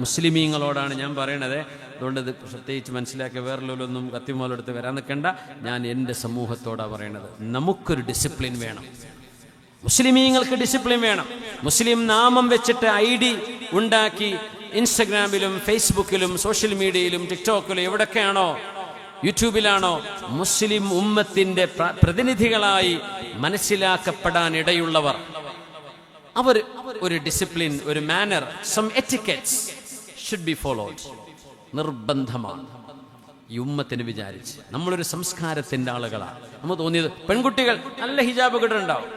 മുസ്ലിമീങ്ങളോടാണ് ഞാൻ പറയണത്. അതുകൊണ്ട് ഇത് പ്രത്യേകിച്ച് മനസ്സിലാക്കിയ വേറെല്ലൊന്നും കത്തിമോലെടുത്ത് വരാൻ നിൽക്കണ്ട. ഞാൻ എൻ്റെ സമൂഹത്തോടാണ് പറയണത്. നമുക്കൊരു ഡിസിപ്ലിൻ വേണം. മുസ്ലിമീങ്ങൾക്ക് ഡിസിപ്ലിൻ വേണം. മുസ്ലിം നാമം വെച്ചിട്ട് ID ഉണ്ടാക്കി ഇൻസ്റ്റഗ്രാമിലും ഫേസ്ബുക്കിലും സോഷ്യൽ മീഡിയയിലും ടിക്ടോക്കിലും എവിടൊക്കെയാണോ, യൂട്യൂബിലാണോ മുസ്ലിം ഉമ്മത്തിന്റെ പ്രതിനിധികളായി മനസ്സിലാക്കപ്പെടാൻ ഇടയുള്ളവർ, അവർ ഒരു ഡിസിപ്ലിൻ, ഒരു manner, some etiquettes should be followed. നിർബന്ധമാണ് ഈ ഉമ്മത്തിന് വിചാരിച്ച്. നമ്മളൊരു സംസ്കാരത്തിന്റെ ആളുകളാണ്. നമുക്ക് തോന്നിയത് പെൺകുട്ടികൾ നല്ല ഹിജാബ് കിട്ടുന്നുണ്ടാവും,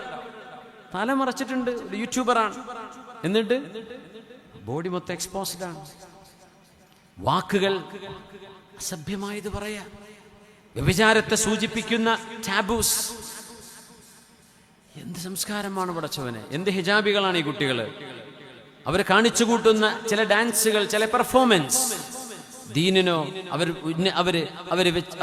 തല മറച്ചിട്ടുണ്ട്, ഒരു യൂട്യൂബറാണ്, എന്നിട്ട് ബോഡി മൊത്തം എക്സ്പോസ്ഡ് ആണ്. വാക്കുകൾ അസഭ്യമായത് പറയാ, വ്യഭിചാരത്തെ സൂചിപ്പിക്കുന്ന ടാബൂസ്. എന്ത് സംസ്കാരമാണ് പടച്ചവനെ! എന്ത് ഹിജാബികളാണ് ഈ കുട്ടികൾ! അവർ കാണിച്ചു കൂട്ടുന്ന ചില ഡാൻസുകൾ, ചില പെർഫോമൻസ് ദീനിനോ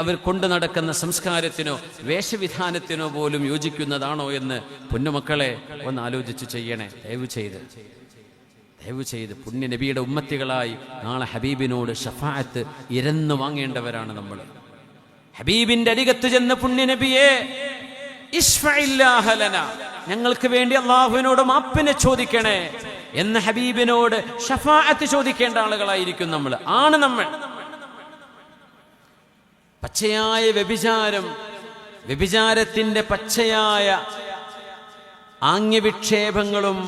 അവർ കൊണ്ടു നടക്കുന്ന സംസ്കാരത്തിനോ വേഷവിധാനത്തിനോ പോലും യോജിക്കുന്നതാണോ എന്ന് പൊന്നുമക്കളെ ഒന്ന് ആലോചിച്ച് ചെയ്യണേ. ദയവ് ചെയ്ത് പുണ്യ നബിയുടെ ഉമ്മത്തികളായി നാളെ ഹബീബിനോട് ഷഫാഅത്ത് ഇരന്നു വാങ്ങേണ്ടവരാണ് നമ്മൾ. ഹബീബിന്റെ അരികത്ത് ചെന്ന് പുണ്യ നബിയെ ഇശ്ഫഇല്ലാഹ ലനാ, ഞങ്ങൾക്ക് വേണ്ടി അല്ലാഹുവിനോട് മാപ്പിനെ ചോദിക്കണേ എന്ന് ഹബീബിനോട് ഷഫാഅത്ത് ചോദിക്കേണ്ട ആളുകളായിരിക്കും നമ്മൾ. നമ്മൾ പച്ചയായ വ്യഭിചാരത്തിന്റെ പച്ചയായ ആംഗ്യവിക്ഷേപങ്ങളും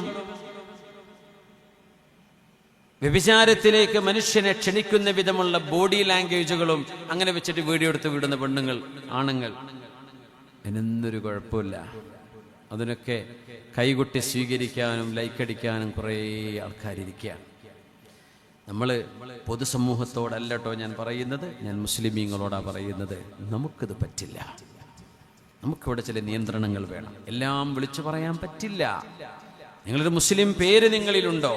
വ്യഭിചാരത്തിലേക്ക് മനുഷ്യനെ ക്ഷണിക്കുന്ന വിധമുള്ള ബോഡി ലാംഗ്വേജുകളും അങ്ങനെ വെച്ചിട്ട് വീഡിയോ എടുത്ത് വിടുന്ന പെണ്ണുങ്ങൾ, ആണുങ്ങൾ, അതിനൊന്നൊരു കുഴപ്പമില്ല. അതിനൊക്കെ കൈകൊട്ടി സ്വീകരിക്കാനും ലൈക്കടിക്കാനും കുറേ ആൾക്കാരിയ്ക്കുകയാണ്. നമ്മൾ പൊതുസമൂഹത്തോടല്ലോ ഞാൻ പറയുന്നത്, ഞാൻ മുസ്ലിമീങ്ങളോടാണ് പറയുന്നത്. നമുക്കിത് പറ്റില്ല. നമുക്കിവിടെ ചില നിയന്ത്രണങ്ങൾ വേണം. എല്ലാം വിളിച്ചു പറയാൻ പറ്റില്ല. നിങ്ങളൊരു മുസ്ലിം പേര് നിങ്ങളിലുണ്ടോ?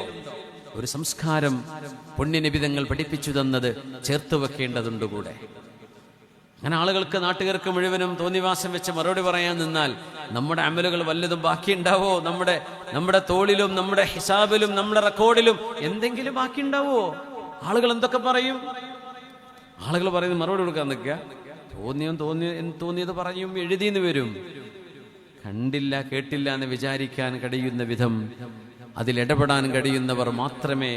ഒരു സംസ്കാരം പുണ്യനിബിതങ്ങൾ പഠിപ്പിച്ചു തന്നത് ചേർത്ത് വെക്കേണ്ടതുണ്ട് കൂടെ. അങ്ങനെ ആളുകൾക്ക്, നാട്ടുകാർക്ക് മുഴുവനും തോന്നിവാസം വെച്ച് മറുപടി പറയാൻ നിന്നാൽ നമ്മുടെ അമലുകൾ വല്ലതും ബാക്കിയുണ്ടാവോ? നമ്മുടെ തോളിലും നമ്മുടെ ഹിസാബിലും നമ്മുടെ റെക്കോർഡിലും എന്തെങ്കിലും ബാക്കിയുണ്ടാവോ? ആളുകൾ എന്തൊക്കെ പറയും? ആളുകൾ പറയുന്നത് മറുപടി കൊടുക്കാൻ നിൽക്കുക. തോന്നിയത് പറയും, എഴുതിയെന്ന് വരും. കണ്ടില്ല കേട്ടില്ല എന്ന് വിചാരിക്കാൻ കഴിയുന്ന വിധം അതിലിടപെടാൻ കഴിയുന്നവർ മാത്രമേ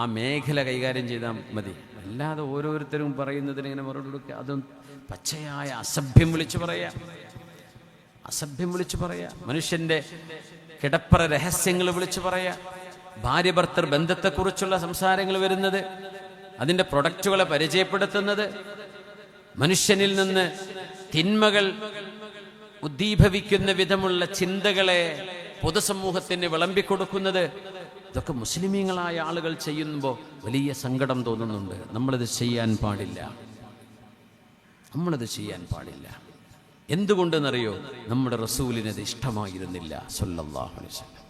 ആ മേഖല കൈകാര്യം ചെയ്താൽ മതി. അല്ലാതെ ഓരോരുത്തരും പറയുന്നതിന് ഇങ്ങനെ മറുപടി കൊടുക്കുക, അതും പച്ചയായ അസഭ്യം വിളിച്ചു പറയാ. മനുഷ്യന്റെ കിടപ്പറ രഹസ്യങ്ങൾ വിളിച്ചു പറയാ. ഭാര്യ ഭർത്തൃ ബന്ധത്തെക്കുറിച്ചുള്ള സംസാരങ്ങൾ വരുന്നത്, അതിന്റെ പ്രൊഡക്റ്റുകളെ പരിചയപ്പെടുത്തുന്നത്, മനുഷ്യനിൽ നിന്ന് തിന്മകൾ ഉദ്ദീഭവിക്കുന്ന വിധമുള്ള ചിന്തകളെ പൊതുസമൂഹത്തിന് വിളമ്പിക്കൊടുക്കുന്നത്, ഇതൊക്കെ മുസ്ലിമീങ്ങളായ ആളുകൾ ചെയ്യുമ്പോൾ വലിയ സങ്കടം തോന്നുന്നുണ്ട്. നമ്മളത് ചെയ്യാൻ പാടില്ല. എന്തുകൊണ്ടെന്നറിയോ? നമ്മുടെ റസൂലിനത് ഇഷ്ടമായിരുന്നില്ല സല്ലല്ലാഹു അലൈഹി വസല്ലം.